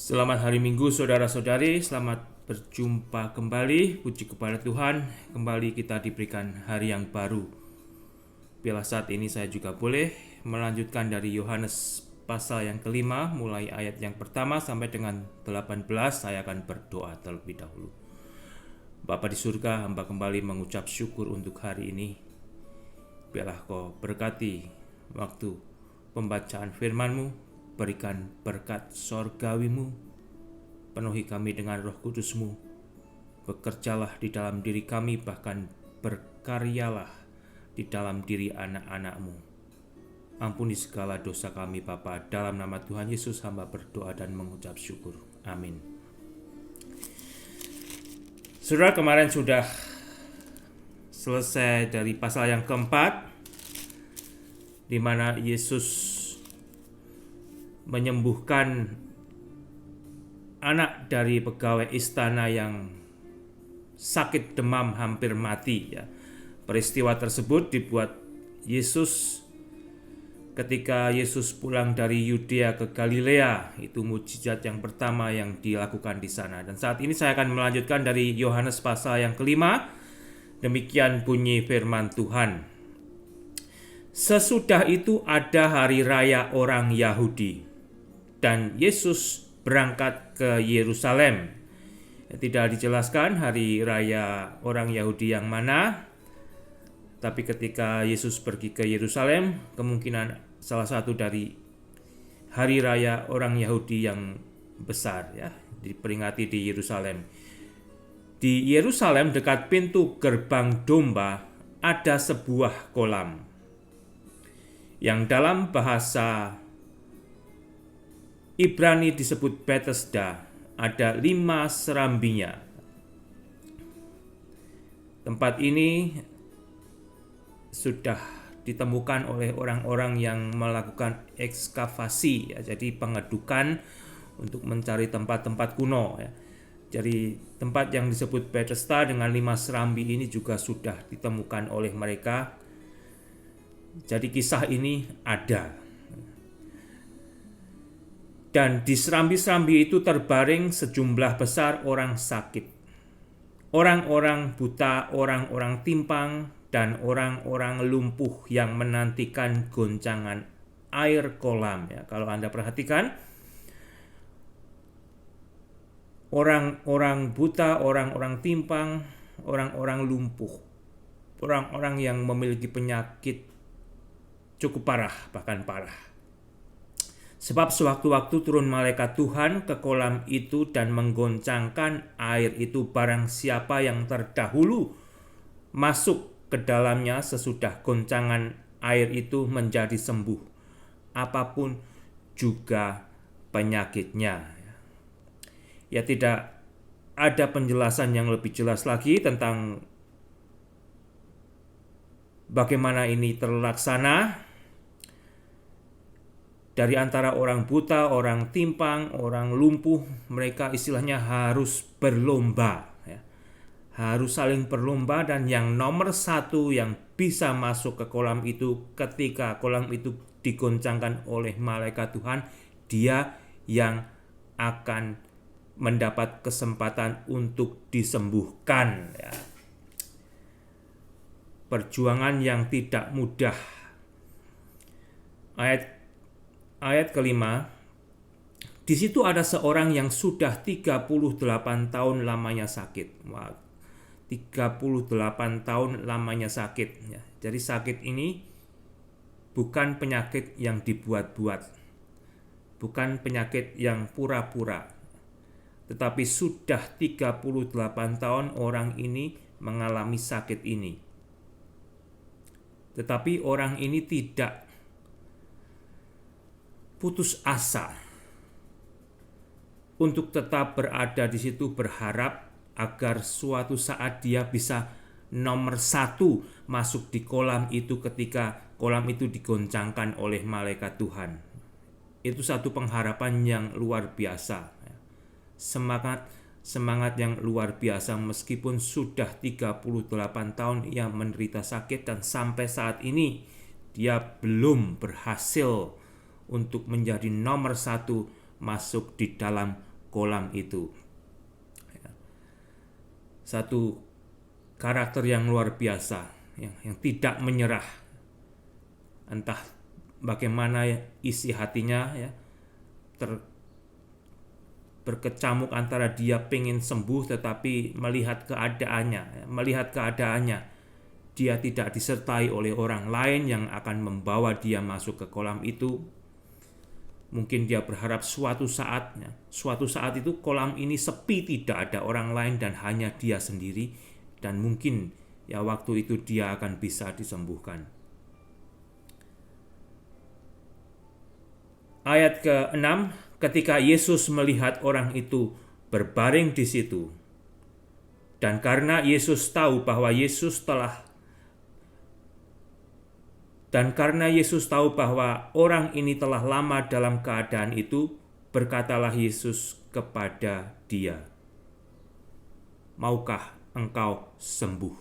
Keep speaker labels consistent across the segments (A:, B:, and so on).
A: Selamat hari Minggu saudara-saudari, selamat berjumpa kembali. Puji kepada Tuhan, kembali kita diberikan hari yang baru. Bila saat ini saya juga boleh melanjutkan dari Yohanes pasal yang kelima, mulai ayat yang pertama sampai dengan 18. Saya akan berdoa terlebih dahulu. Bapa di surga, hamba kembali mengucap syukur untuk hari ini. Biarlah kau berkati waktu pembacaan firman-Mu, berikan berkat sorgawimu, penuhi kami dengan roh kudus-Mu, bekerjalah di dalam diri kami, bahkan berkaryalah di dalam diri anak-anak-Mu. Ampuni segala dosa kami Bapa, dalam nama Tuhan Yesus hamba berdoa dan mengucap syukur. Amin. Saudara, kemarin sudah selesai dari pasal yang keempat, di mana Yesus menyembuhkan anak dari pegawai istana yang sakit demam hampir mati. Peristiwa tersebut dibuat Yesus ketika Yesus pulang dari Yudea ke Galilea. Itu mukjizat yang pertama yang dilakukan di sana. Dan saat ini saya akan melanjutkan dari Yohanes pasal yang kelima. Demikian bunyi firman Tuhan. Sesudah itu ada hari raya orang Yahudi, dan Yesus berangkat ke Yerusalem. Tidak dijelaskan hari raya orang Yahudi yang mana, tapi ketika Yesus pergi ke Yerusalem, kemungkinan salah satu dari hari raya orang Yahudi yang besar, diperingati di Yerusalem. Di Yerusalem dekat pintu gerbang domba ada sebuah kolam yang dalam bahasa Ibrani disebut Bethesda, ada 5 serambinya. Tempat ini sudah ditemukan oleh orang-orang yang melakukan ekskavasi, jadi pengedukan untuk mencari tempat-tempat kuno. Jadi tempat yang disebut Bethesda dengan 5 serambi ini juga sudah ditemukan oleh mereka. Jadi kisah ini ada. Dan di serambi-serambi itu terbaring sejumlah besar orang sakit, orang-orang buta, orang-orang timpang, dan orang-orang lumpuh yang menantikan goncangan air kolam. Kalau Anda perhatikan, orang-orang buta, orang-orang timpang, orang-orang lumpuh, orang-orang yang memiliki penyakit cukup parah, bahkan parah. Sebab sewaktu-waktu turun malaikat Tuhan ke kolam itu dan menggoncangkan air itu, barang siapa yang terdahulu masuk ke dalamnya sesudah goncangan air itu menjadi sembuh, apapun juga penyakitnya. Tidak ada penjelasan yang lebih jelas lagi tentang bagaimana ini terlaksana. Dari antara orang buta, orang timpang, orang lumpuh, mereka istilahnya harus berlomba. Harus saling berlomba, dan yang nomor satu yang bisa masuk ke kolam itu ketika kolam itu digoncangkan oleh malaikat Tuhan, dia yang akan mendapat kesempatan untuk disembuhkan. Perjuangan yang tidak mudah. Ayat kelima, di situ ada seorang yang sudah 38 tahun lamanya sakit. 38 tahun lamanya sakit. Jadi sakit ini bukan penyakit yang dibuat-buat, bukan penyakit yang pura-pura, tetapi sudah 38 tahun orang ini mengalami sakit ini. Tetapi orang ini tidak putus asa untuk tetap berada di situ, berharap agar suatu saat dia bisa nomor satu masuk di kolam itu ketika kolam itu digoncangkan oleh malaikat Tuhan. Itu satu pengharapan yang luar biasa. Semangat yang luar biasa meskipun sudah 38 tahun ia menderita sakit dan sampai saat ini dia belum berhasil untuk menjadi nomor satu masuk di dalam kolam itu. Satu karakter yang luar biasa, yang tidak menyerah. Entah bagaimana isi hatinya, ya, berkecamuk antara dia pengen sembuh tetapi melihat keadaannya, dia tidak disertai oleh orang lain yang akan membawa dia masuk ke kolam itu. Mungkin dia berharap suatu saat itu kolam ini sepi, tidak ada orang lain dan hanya dia sendiri, dan mungkin ya waktu itu dia akan bisa disembuhkan. Ayat ke-6, ketika Yesus melihat orang itu berbaring di situ, dan karena Yesus tahu bahwa orang ini telah lama dalam keadaan itu, berkatalah Yesus kepada dia, "Maukah engkau sembuh?"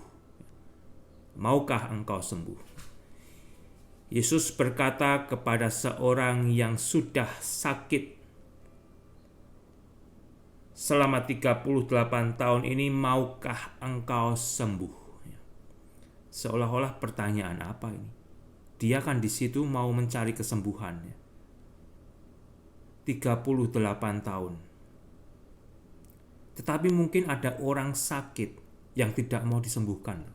A: Maukah engkau sembuh? Yesus berkata kepada seorang yang sudah sakit selama 38 tahun ini, "Maukah engkau sembuh?" Seolah-olah pertanyaan apa ini? Dia kan di situ mau mencari kesembuhan. 38 tahun. Tetapi mungkin ada orang sakit yang tidak mau disembuhkan.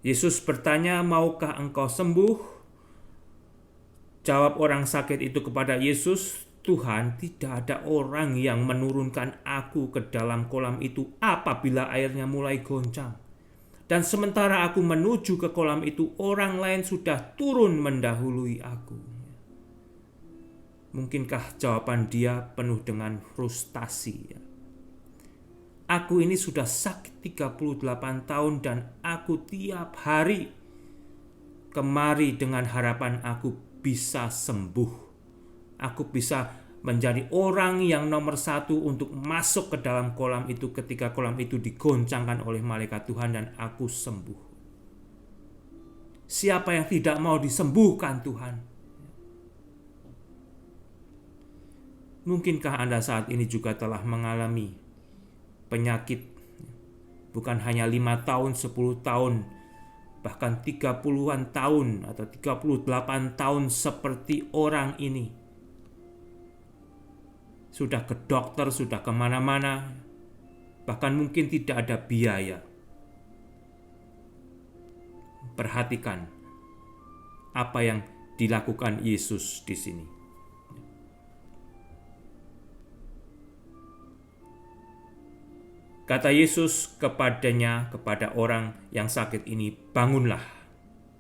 A: Yesus bertanya, "Maukah engkau sembuh?" Jawab orang sakit itu kepada Yesus, "Tuhan, tidak ada orang yang menurunkan aku ke dalam kolam itu apabila airnya mulai goncang. Dan sementara aku menuju ke kolam itu, orang lain sudah turun mendahului aku." Mungkinkah jawaban dia penuh dengan frustasi? Aku ini sudah sakit 38 tahun dan aku tiap hari kemari dengan harapan aku bisa sembuh. Aku bisa menjadi orang yang nomor satu untuk masuk ke dalam kolam itu ketika kolam itu digoncangkan oleh malaikat Tuhan dan aku sembuh. Siapa yang tidak mau disembuhkan Tuhan? Mungkinkah Anda saat ini juga telah mengalami penyakit, bukan hanya 5 tahun, 10 tahun, bahkan 30-an tahun atau 38 tahun seperti orang ini. Sudah ke dokter, sudah kemana-mana, bahkan mungkin tidak ada biaya. Perhatikan apa yang dilakukan Yesus di sini. Kata Yesus kepada orang yang sakit ini, "Bangunlah,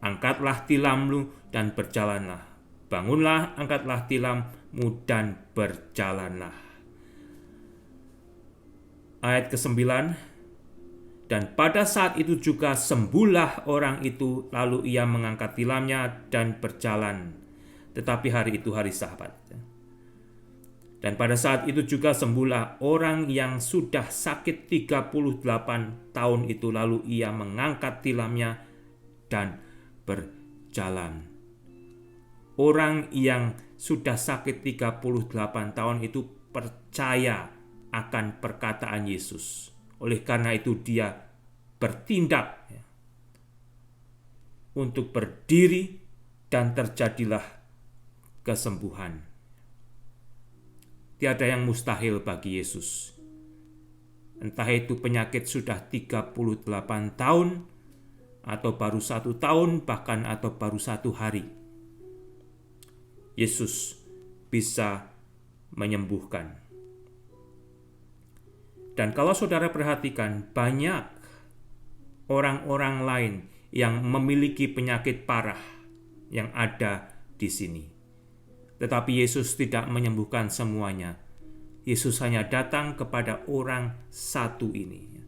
A: angkatlah tilammu dan berjalanlah. Bangunlah, angkatlah tilammu dan berjalanlah." Ayat ke-9, dan pada saat itu juga sembuhlah orang itu, lalu ia mengangkat tilamnya dan berjalan. Tetapi hari itu hari Sabat. Dan pada saat itu juga sembuhlah orang yang sudah sakit 38 tahun itu, lalu ia mengangkat tilamnya dan berjalan. Orang yang sudah sakit 38 tahun itu percaya akan perkataan Yesus. Oleh karena itu dia bertindak untuk berdiri dan terjadilah kesembuhan. Tiada yang mustahil bagi Yesus. Entah itu penyakit sudah 38 tahun, atau baru 1 tahun, bahkan atau baru 1 hari. Yesus bisa menyembuhkan. Dan kalau saudara perhatikan, banyak orang-orang lain yang memiliki penyakit parah yang ada di sini. Tetapi Yesus tidak menyembuhkan semuanya. Yesus hanya datang kepada orang satu ini.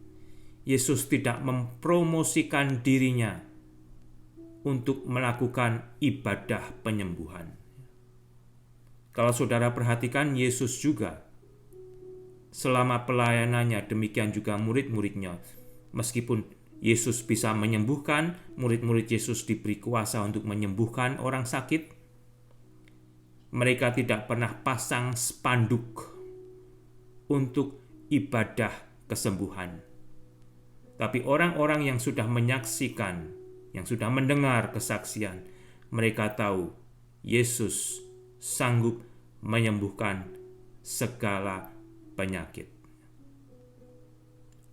A: Yesus tidak mempromosikan dirinya untuk melakukan ibadah penyembuhan. Kalau saudara perhatikan, Yesus juga selama pelayanannya, demikian juga murid-muridnya. Meskipun Yesus bisa menyembuhkan, murid-murid Yesus diberi kuasa untuk menyembuhkan orang sakit, mereka tidak pernah pasang spanduk untuk ibadah kesembuhan. Tapi orang-orang yang sudah menyaksikan, yang sudah mendengar kesaksian, mereka tahu Yesus sanggup menyembuhkan segala penyakit.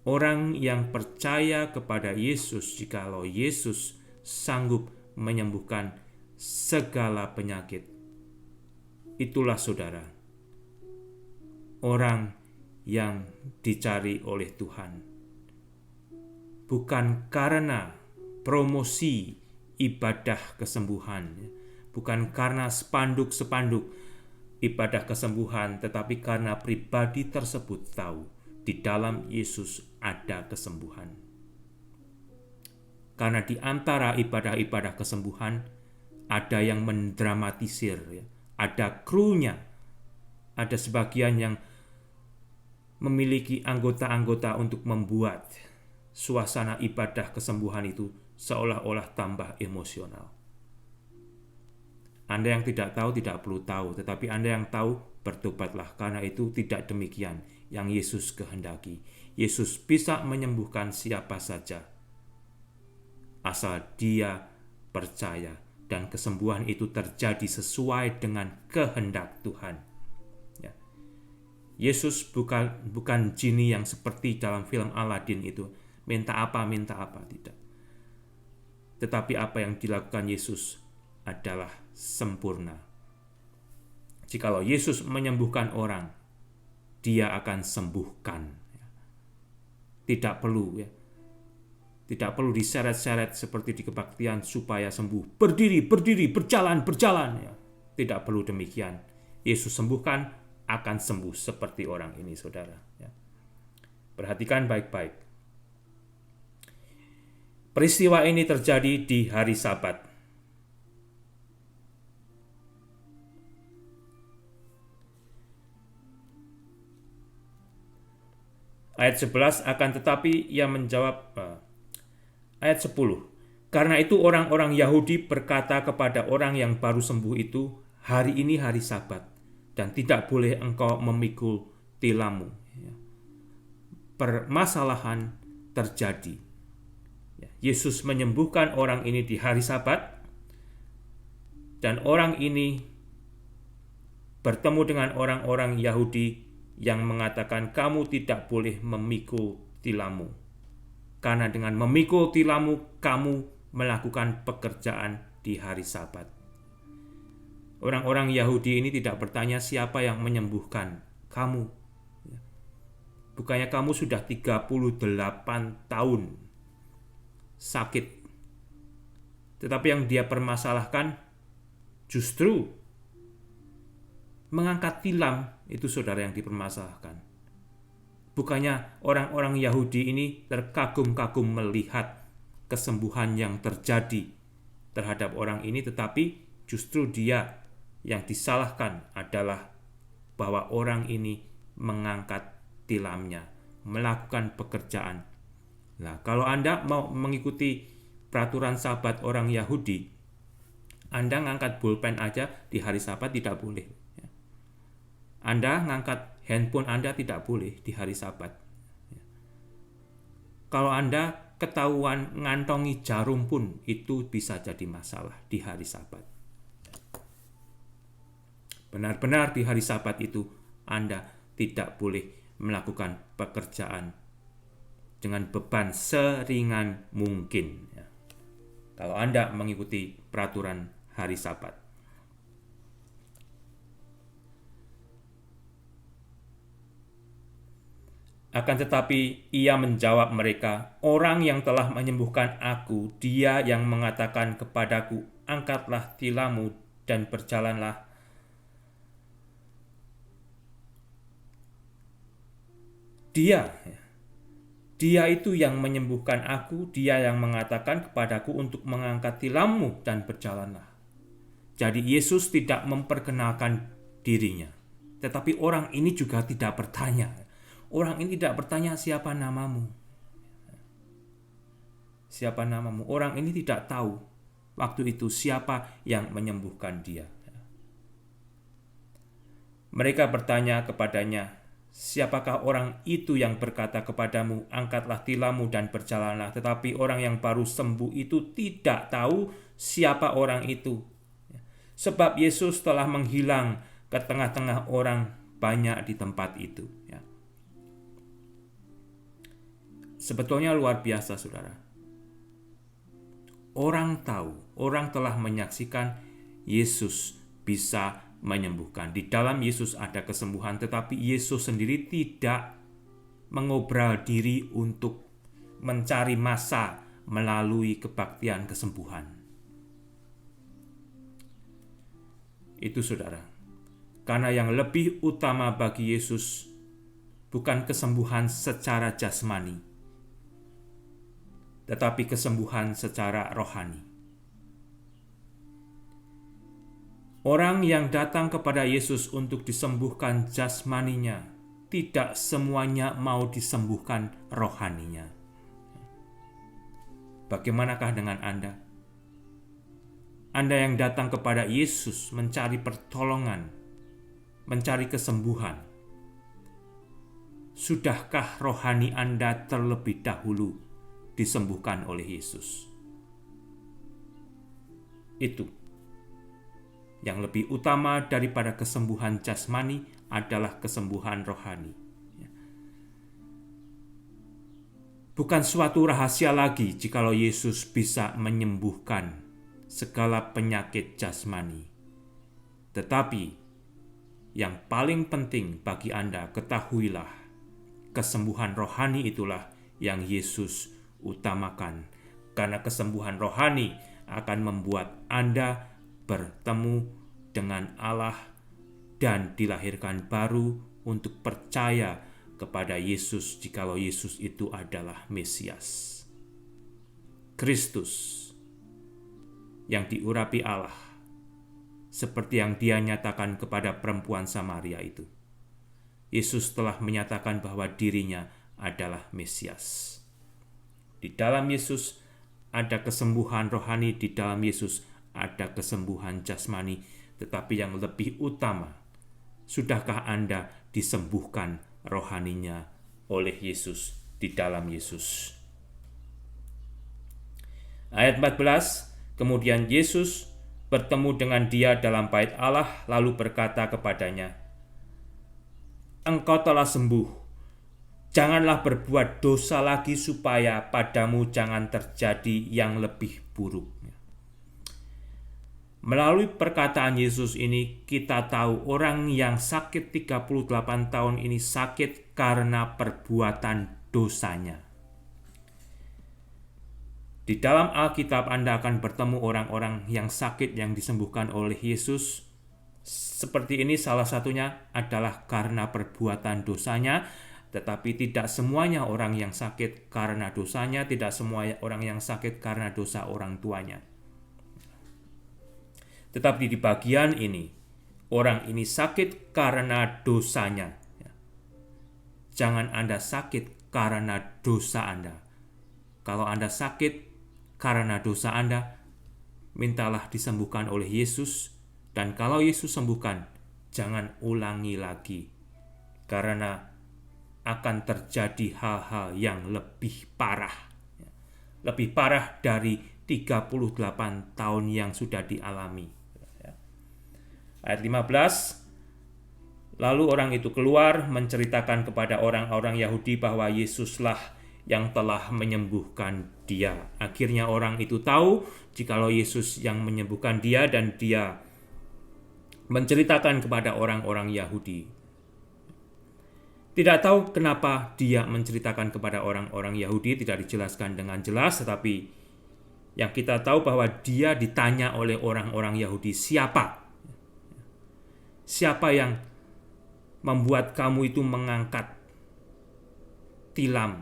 A: Orang yang percaya kepada Yesus, jikalau Yesus sanggup menyembuhkan segala penyakit, itulah saudara, orang yang dicari oleh Tuhan. Bukan karena promosi ibadah kesembuhan, bukan karena spanduk-spanduk ibadah kesembuhan, tetapi karena pribadi tersebut tahu di dalam Yesus ada kesembuhan. Karena di antara ibadah-ibadah kesembuhan ada yang mendramatisir, ada krunya, ada sebagian yang memiliki anggota-anggota untuk membuat suasana ibadah kesembuhan itu seolah-olah tambah emosional. Anda yang tidak tahu tidak perlu tahu, tetapi Anda yang tahu bertobatlah, karena itu tidak demikian yang Yesus kehendaki. Yesus bisa menyembuhkan siapa saja, asal dia percaya dan kesembuhan itu terjadi sesuai dengan kehendak Tuhan. Yesus bukan jini yang seperti dalam film Aladin itu, minta apa, tidak. Tetapi apa yang dilakukan Yesus adalah sempurna. Jikalau Yesus menyembuhkan orang, dia akan sembuhkan. Tidak perlu diseret-seret seperti di kebaktian supaya sembuh. Berdiri, berjalan. Tidak perlu demikian. Yesus sembuhkan, akan sembuh seperti orang ini, saudara. Perhatikan baik-baik. Peristiwa ini terjadi di hari Sabat. Ayat 11, akan tetapi ia menjawab, ayat 10, karena itu orang-orang Yahudi berkata kepada orang yang baru sembuh itu, hari ini hari Sabat, dan tidak boleh engkau memikul tilammu. Permasalahan terjadi. Yesus menyembuhkan orang ini di hari Sabat, dan orang ini bertemu dengan orang-orang Yahudi yang mengatakan kamu tidak boleh memikul tilammu. Karena dengan memikul tilammu, kamu melakukan pekerjaan di hari Sabat. Orang-orang Yahudi ini tidak bertanya siapa yang menyembuhkan kamu. Bukannya kamu sudah 38 tahun sakit. Tetapi yang dia permasalahkan justru mengangkat tilam, itu saudara yang dipermasalahkan. Bukannya orang-orang Yahudi ini terkagum-kagum melihat kesembuhan yang terjadi terhadap orang ini, tetapi justru dia yang disalahkan adalah bahwa orang ini mengangkat tilamnya, melakukan pekerjaan. Nah, kalau Anda mau mengikuti peraturan Sabat orang Yahudi, Anda ngangkat pulpen aja di hari Sabat tidak boleh. Anda ngangkat handphone Anda tidak boleh di hari Sabat. Kalau Anda ketahuan ngantongi jarum pun, itu bisa jadi masalah di hari Sabat. Benar-benar di hari Sabat itu Anda tidak boleh melakukan pekerjaan dengan beban seringan mungkin. Kalau Anda mengikuti peraturan hari Sabat. Akan tetapi ia menjawab mereka, orang yang telah menyembuhkan aku, dia yang mengatakan kepadaku, angkatlah tilammu dan berjalanlah. Dia itu yang menyembuhkan aku, dia yang mengatakan kepadaku untuk mengangkat tilammu dan berjalanlah. Jadi Yesus tidak memperkenalkan dirinya, tetapi orang ini juga tidak bertanya. Orang ini tidak bertanya siapa namamu. Siapa namamu? Orang ini tidak tahu waktu itu siapa yang menyembuhkan dia. Mereka bertanya kepadanya, "Siapakah orang itu yang berkata kepadamu, angkatlah tilammu dan berjalanlah?" Tetapi orang yang baru sembuh itu tidak tahu siapa orang itu. Sebab Yesus telah menghilang ke tengah-tengah orang banyak di tempat itu. Sebetulnya luar biasa, saudara. Orang tahu, orang telah menyaksikan Yesus bisa menyembuhkan. Di dalam Yesus ada kesembuhan, tetapi Yesus sendiri tidak mengobral diri untuk mencari massa melalui kebaktian kesembuhan. Itu, saudara. Karena yang lebih utama bagi Yesus bukan kesembuhan secara jasmani, tetapi kesembuhan secara rohani. Orang yang datang kepada Yesus untuk disembuhkan jasmaninya, tidak semuanya mau disembuhkan rohaninya. Bagaimanakah dengan Anda? Anda yang datang kepada Yesus mencari pertolongan, mencari kesembuhan. Sudahkah rohani Anda terlebih dahulu disembuhkan oleh Yesus? Itu. Yang lebih utama daripada kesembuhan jasmani adalah kesembuhan rohani. Bukan suatu rahasia lagi jikalau Yesus bisa menyembuhkan segala penyakit jasmani. Tetapi yang paling penting bagi Anda, ketahuilah, kesembuhan rohani itulah yang Yesus utamakan. Karena kesembuhan rohani akan membuat Anda bertemu dengan Allah dan dilahirkan baru untuk percaya kepada Yesus jikalau Yesus itu adalah Mesias, Kristus yang diurapi Allah, seperti yang Dia nyatakan kepada perempuan Samaria itu. Yesus telah menyatakan bahwa dirinya adalah Mesias. Di dalam Yesus ada kesembuhan rohani, di dalam Yesus ada kesembuhan jasmani, tetapi yang lebih utama, sudahkah Anda disembuhkan rohaninya oleh Yesus di dalam Yesus? Ayat 14, kemudian Yesus bertemu dengan dia dalam bait Allah, lalu berkata kepadanya, "Engkau telah sembuh, janganlah berbuat dosa lagi supaya padamu jangan terjadi yang lebih buruk." Melalui perkataan Yesus ini, kita tahu orang yang sakit 38 tahun ini sakit karena perbuatan dosanya. Di dalam Alkitab Anda akan bertemu orang-orang yang sakit yang disembuhkan oleh Yesus. Seperti ini salah satunya adalah karena perbuatan dosanya, tetapi tidak semuanya orang yang sakit karena dosanya, tidak semua orang yang sakit karena dosa orang tuanya. Tetapi di bagian ini, orang ini sakit karena dosanya. Jangan Anda sakit karena dosa Anda. Kalau Anda sakit karena dosa Anda, mintalah disembuhkan oleh Yesus. Dan kalau Yesus sembuhkan, jangan ulangi lagi. Karena akan terjadi hal-hal yang lebih parah. Lebih parah dari 38 tahun yang sudah dialami. Ayat 15, lalu orang itu keluar menceritakan kepada orang-orang Yahudi bahwa Yesuslah yang telah menyembuhkan dia. Akhirnya orang itu tahu jikalau Yesus yang menyembuhkan dia, dan dia menceritakan kepada orang-orang Yahudi. Tidak tahu kenapa dia menceritakan kepada orang-orang Yahudi, tidak dijelaskan dengan jelas, tetapi yang kita tahu bahwa dia ditanya oleh orang-orang Yahudi, siapa yang membuat kamu itu mengangkat tilam?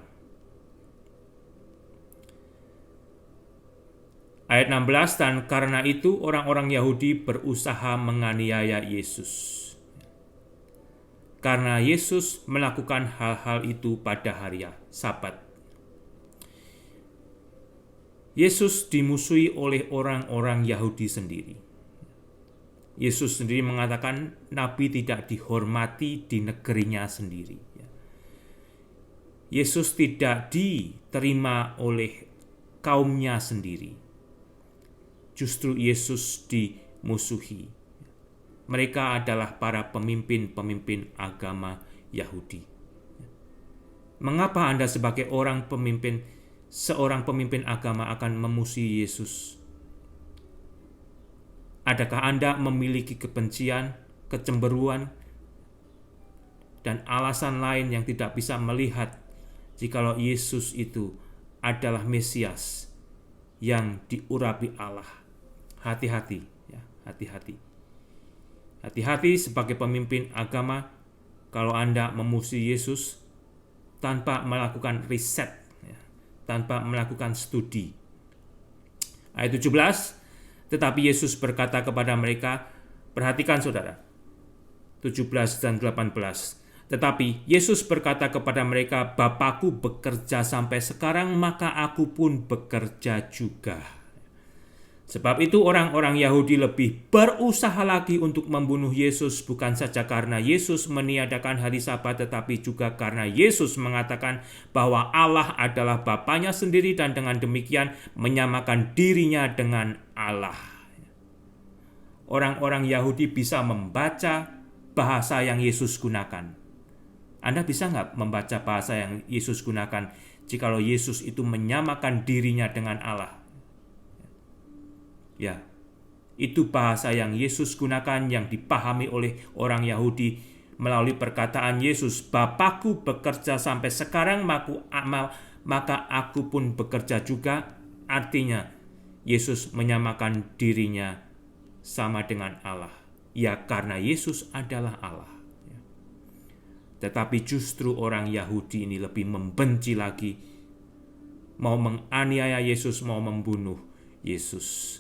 A: Ayat 16, dan karena itu orang-orang Yahudi berusaha menganiaya Yesus. Karena Yesus melakukan hal-hal itu pada hari Sabat. Yesus dimusuhi oleh orang-orang Yahudi sendiri. Yesus sendiri mengatakan nabi tidak dihormati di negerinya sendiri. Yesus tidak diterima oleh kaumnya sendiri. Justru Yesus dimusuhi. Mereka adalah para pemimpin-pemimpin agama Yahudi. Mengapa Anda sebagai seorang pemimpin agama akan memusuhi Yesus? Adakah Anda memiliki kebencian, kecemburuan, dan alasan lain yang tidak bisa melihat jikalau Yesus itu adalah Mesias yang diurapi Allah? Hati-hati, ya, hati-hati. Hati-hati sebagai pemimpin agama kalau Anda memusuhi Yesus tanpa melakukan riset, ya, tanpa melakukan studi. Ayat 17, tetapi Yesus berkata kepada mereka, perhatikan saudara, 17 dan 18. Tetapi Yesus berkata kepada mereka, Bapakku bekerja sampai sekarang, maka aku pun bekerja juga. Sebab itu orang-orang Yahudi lebih berusaha lagi untuk membunuh Yesus, bukan saja karena Yesus meniadakan hari Sabat, tetapi juga karena Yesus mengatakan bahwa Allah adalah Bapanya sendiri dan dengan demikian menyamakan dirinya dengan Allah. Orang-orang Yahudi bisa membaca bahasa yang Yesus gunakan. Anda bisa nggak membaca bahasa yang Yesus gunakan jikalau Yesus itu menyamakan dirinya dengan Allah? Ya, itu bahasa yang Yesus gunakan yang dipahami oleh orang Yahudi melalui perkataan Yesus, Bapakku bekerja sampai sekarang, maka aku pun bekerja juga. Artinya, Yesus menyamakan dirinya sama dengan Allah. Ya, karena Yesus adalah Allah. Tetapi justru orang Yahudi ini lebih membenci lagi, mau menganiaya Yesus, mau membunuh Yesus.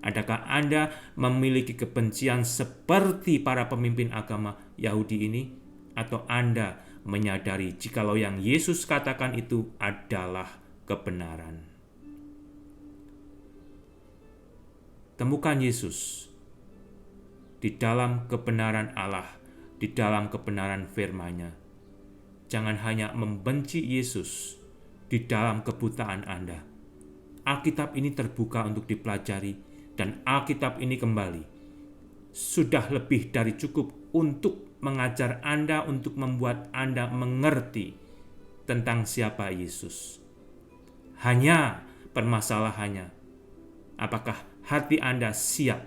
A: Adakah Anda memiliki kebencian seperti para pemimpin agama Yahudi ini? Atau Anda menyadari jikalau yang Yesus katakan itu adalah kebenaran? Temukan Yesus di dalam kebenaran Allah, di dalam kebenaran firman-Nya. Jangan hanya membenci Yesus di dalam kebutaan Anda. Alkitab ini terbuka untuk dipelajari, dan Alkitab ini kembali sudah lebih dari cukup untuk mengajar Anda, untuk membuat Anda mengerti tentang siapa Yesus. Hanya permasalahannya, apakah hati Anda siap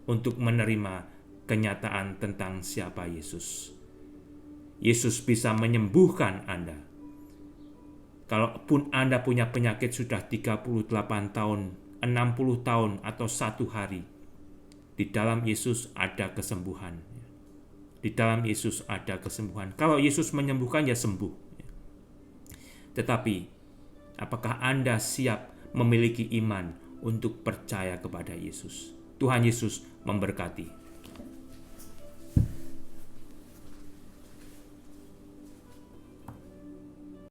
A: untuk menerima kenyataan tentang siapa Yesus? Yesus bisa menyembuhkan Anda. Kalaupun Anda punya penyakit sudah 38 tahun, 60 tahun, atau 1 hari, di dalam Yesus ada kesembuhan. Di dalam Yesus ada kesembuhan. Kalau Yesus menyembuhkan, ya sembuh. Tetapi, apakah Anda siap memiliki iman untuk percaya kepada Yesus? Tuhan Yesus memberkati.